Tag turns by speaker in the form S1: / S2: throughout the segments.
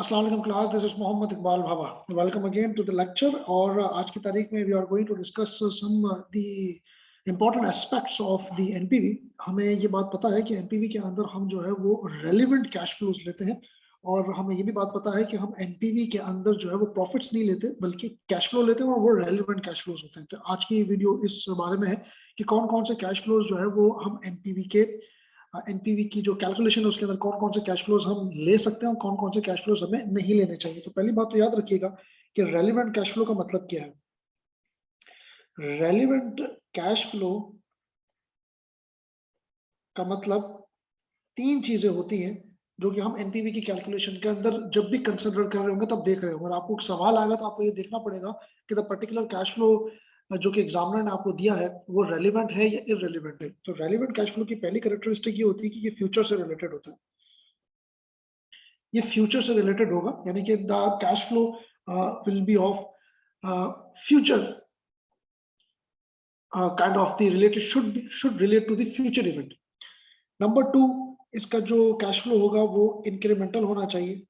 S1: अस्सलाम वालेकुम class, this is Mohammad Iqbal Bhabha. Welcome again to the lecture. और आज की तारीख में we are going to discuss some the important aspects of the NPV. हमें ये बात पता है कि एनपीवी के अंदर हम जो है वो रेलिवेंट कैश फ्लोज लेते हैं, और हमें ये भी बात पता है कि हम एनपीवी के अंदर जो है वो प्रॉफिट्स नहीं लेते बल्कि कैश फ्लो लेते हैं, और वो रेलिवेंट कैश फ्लोज होते हैं। तो आज की वीडियो इस बारे में है कि कौन कौन से कैश फ्लोज जो है वो हम एनपीवी की जो कैलकुलेशन है उसके अंदर कौन कौन से कैश फ्लोज हम ले सकते हैं और कौन कौन से कैश फ्लोज हमें नहीं लेने चाहिए। तो पहली बात तो याद रखिएगा कि रेलिवेंट कैश फ्लो का मतलब क्या है। रेलिवेंट कैश फ्लो का मतलब तीन चीजें होती हैं जो कि हम एनपीवी की कैलकुलेशन के अंदर जब भी कंसिडर कर रहे होंगे तब देख रहे होंगे। और आपको सवाल आएगा तो आपको ये देखना पड़ेगा कि द पर्टिकुलर कैश फ्लो जो कि एग्जामिनर ने आपको दिया है वो रेलिवेंट है या इररेलिवेंट है। तो रेलिवेंट कैश फ्लो की पहली कैरेक्टरिस्टिक ये होती है कि ये फ्यूचर से रिलेटेड होता है। ये फ्यूचर से रिलेटेड होगा, यानी कि the cash flow will be of future kind of the related, should relate to the future event. Number two, इसका जो कैश फ्लो होगा वो इंक्रीमेंटल होना चाहिए।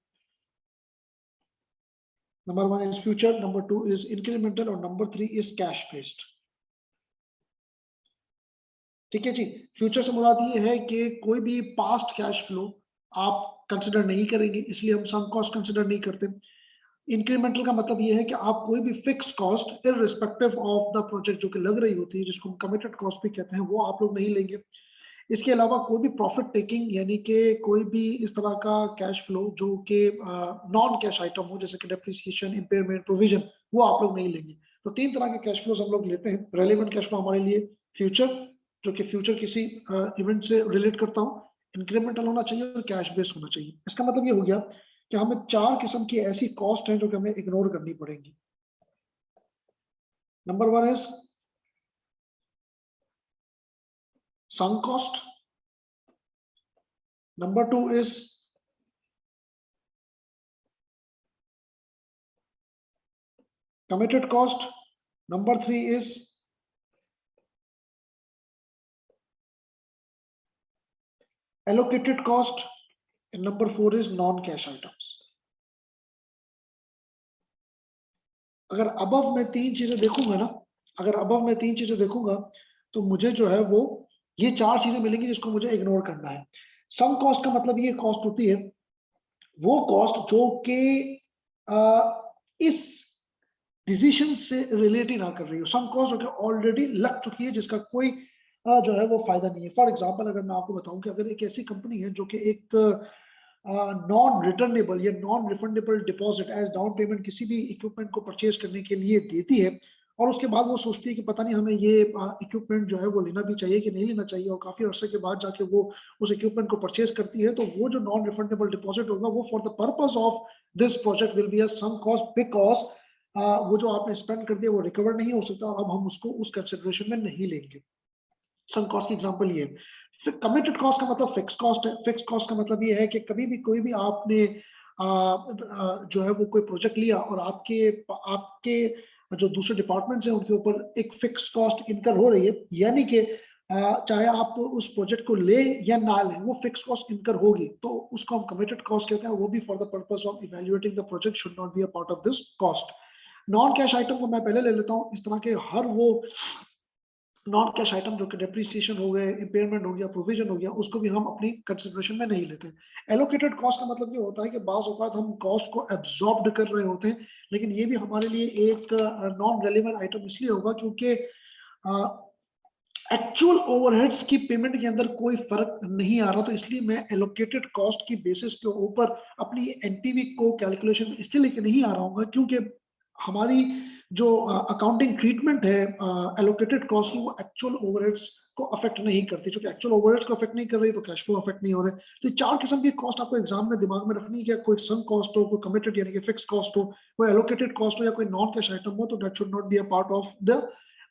S1: Number one is future, number two is incremental, और number three is cash based. ठीक है जी। Future से मुराद ये है कि कोई भी पास्ट कैश फ्लो आप कंसिडर नहीं करेंगे, इसलिए हम सम कॉस्ट कंसिडर नहीं करते। इंक्रीमेंटल का मतलब ये है कि आप कोई भी fix cost irrespective of the project जो कि लग रही होती है, जिसको हम कमिटेड कॉस्ट भी कहते हैं, वो आप लोग नहीं लेंगे। इसके अलावा कोई भी प्रॉफिट टेकिंग, यानी कि कोई भी इस तरह का कैश फ्लो जो कि नॉन कैश आइटम हो, जैसे कि डेप्रिसिएशन, इम्पेयरमेंट, प्रोविजन, वो आप लोग नहीं लेंगे। तो तीन तरह के कैश फ्लोज हम लोग लेते हैं। रेलिवेंट कैश फ्लो हमारे लिए फ्यूचर, जो कि फ्यूचर किसी इवेंट से रिलेट करता हूँ, इंक्रीमेंटल होना चाहिए और कैश बेस्ड होना चाहिए। इसका मतलब ये हो गया कि हमें चार किस्म की ऐसी कॉस्ट है जो कि हमें इग्नोर करनी पड़ेगी। Number one is sunk cost, number two is committed cost, number three is allocated cost, and number four is non-cash items. अगर अबव मैं तीन चीजें देखूंगा ना, अगर अबव मैं तीन चीजें देखूंगा तो मुझे जो है वो ये चार चीजें मिलेंगी जिसको मुझे इग्नोर करना है। सम कॉस्ट का मतलब ये कॉस्ट होती है वो कॉस्ट जो कि इस डिसीजन से रिलेट ही ना कर रही हो। सम कॉस्ट जो कि ऑलरेडी लग चुकी है, जिसका कोई जो है वो फायदा नहीं है। फॉर एग्जांपल अगर मैं आपको बताऊं कि अगर एक ऐसी कंपनी है जो कि एक नॉन रिटर्नेबल या non refundable deposit as down payment किसी भी इक्विपमेंट को परचेज करने के लिए देती है, और उसके बाद वो सोचती है कि पता नहीं हमें ये इक्विपमेंट जो है वो लेना भी चाहिए कि नहीं लेना चाहिए, और काफी अरसे के बाद जाके वो उस इक्विपमेंट को परचेज करती है, तो वो जो नॉन रिफंडेबल डिपॉजिट होगा वो for the purpose of this project will be a sunk cost, because वो जो आपने स्पेंड कर दिया वो रिकवर नहीं हो सकता, और अब हम उसको उस कंसिडरेशन में नहीं लेंगे। सम कॉस्ट की एग्जांपल ये है। कमिटेड कॉस्ट का मतलब फिक्स कॉस्ट है। फिक्स कॉस्ट का मतलब ये है कि कभी भी कोई भी आपने जो है वो कोई प्रोजेक्ट लिया और आपके आपके जो दूसरे डिपार्टमेंट्स हैं उनके ऊपर एक फिक्स कॉस्ट इनकर हो रही है, यानी कि चाहे आप उस प्रोजेक्ट को ले या ना लें वो फिक्स कॉस्ट इनकर होगी, तो उसको हम कमिटेड कॉस्ट कहते हैं। वो भी for the purpose of evaluating the project should not be a part of this cost. Non cash item को मैं पहले ले लेता हूँ। इस तरह के हर वो नॉन कैश आइटम जो कि डेप्रिसिएशन हो गए, इम्पेयरमेंट हो गया, प्रोविजन हो गया, उसको भी हम अपनी कंसिडरेशन में नहीं लेते। एलोकेटेड कॉस्ट का मतलब ये होता है कि बाज़ औक़ात हम कॉस्ट को एब्जॉर्ब कर रहे होते हैं, लेकिन ये भी हमारे लिए एक नॉन रेलेवेंट आइटम इसलिए होगा क्योंकि एक्चुअल ओवरहेड्स की पेमेंट के अंदर कोई फर्क नहीं आ रहा, तो इसलिए मैं एलोकेटेड कॉस्ट की बेसिस के ऊपर अपनी एनपीवी को कैलकुलेशन इसलिए लेके नहीं आ रहा हूँ क्योंकि हमारी जो अकाउंटिंग ट्रीटमेंट है एलोकेटेड कॉस्ट की, वो एक्चुअल ओवरहेड्स को अफेक्ट नहीं करती। क्योंकि एक्चुअल ओवरहेड्स को अफेक्ट नहीं कर रही तो कैश फ्लो अफेक्ट नहीं हो रहे। तो चार किस्म की कॉस्ट आपको एग्जाम में दिमाग में रखनी है। कोई सम कॉस्ट हो, कोई कमिटेड यानी कि फिक्स कॉस्ट हो, कोई एलोकेटेड कॉस्ट हो, या कोई नॉन कैश आइटम हो, तो that should not be a part of the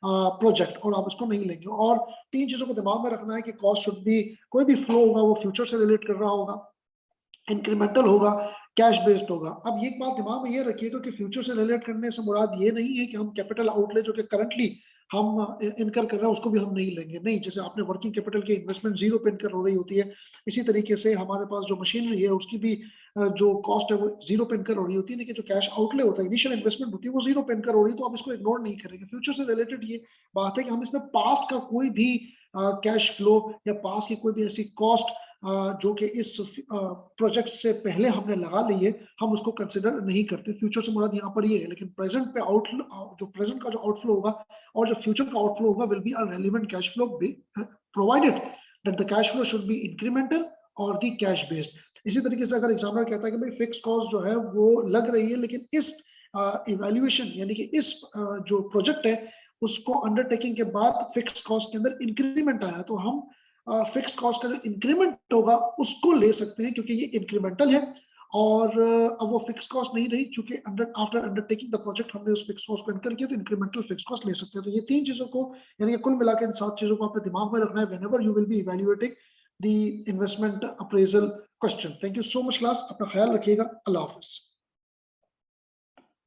S1: project, और आप उसको नहीं लेंगे। और तीन चीजों को दिमाग में रखना है कि कॉस्ट शुड बी, कोई भी फ्लो होगा वो फ्यूचर से रिलेट कर रहा होगा, इंक्रीमेंटल होगा, कैश बेस्ड होगा। अब एक बात दिमाग में ये रखिएगा कि फ्यूचर से रिलेट करने से मुराद ये नहीं है कि हम कैपिटल आउटले जो कि करंटली हम इनकर कर रहे हैं उसको भी हम नहीं लेंगे। नहीं, जैसे आपने वर्किंग कैपिटल की इन्वेस्टमेंट जीरो पे इनकर हो रही होती है, इसी तरीके से हमारे पास जो मशीनरी है उसकी भी जो कॉस्ट है वो जीरो पे इनकर हो रही होती है, लेकिन जो कैश आउटले होता है, इनिशियल इन्वेस्टमेंट होती है, वो जीरो पे इनकर हो रही है, तो आप इसको इग्नोर नहीं करेंगे। फ्यूचर से रिलेटेड ये बात है कि हम इसमें पास्ट का कोई भी कैश फ्लो या पास्ट की कोई भी ऐसी कॉस्ट जो कि इस प्रोजेक्ट से पहले हमने लगा ली है, हम उसको कंसिडर नहीं करते। फ्यूचर से मुराद यहाँ पर ये है, लेकिन प्रेजेंट पे जो प्रेजेंट का जो आउटफ्लो होगा और जो फ्यूचर का आउटफ्लो होगा will be a relevant cash flow, provided that the cash flow should be incremental और दी कैश बेस्ड। इसी तरीके से अगर एग्जामिनर कहता है कि भाई फिक्स कॉस्ट जो है वो लग रही है, लेकिन इस इवैल्यूएशन यानी कि इस जो प्रोजेक्ट है उसको अंडरटेकिंग के बाद फिक्स कॉस्ट के अंदर इंक्रीमेंट आया, तो हम फिक्स कॉस्ट का जो इंक्रीमेंट होगा उसको ले सकते हैं, क्योंकि ये इंक्रीमेंटल है और अब वो फिक्स कॉस्ट नहीं रही, क्योंकि आफ्टर अंडरटेकिंग द प्रोजेक्ट हमने उस फिक्स कॉस्ट को इनकर किया, तो इंक्रीमेंटल फिक्स कॉस्ट ले सकते हैं। तो ये तीन चीजों को, यानी कि कुल मिलाकर इन सात चीजों को अपने दिमाग में रखना है whenever you will be evaluating the investment appraisal question. Thank you so much class, अपना ख्याल रखिएगा, अल्लाह हाफिज।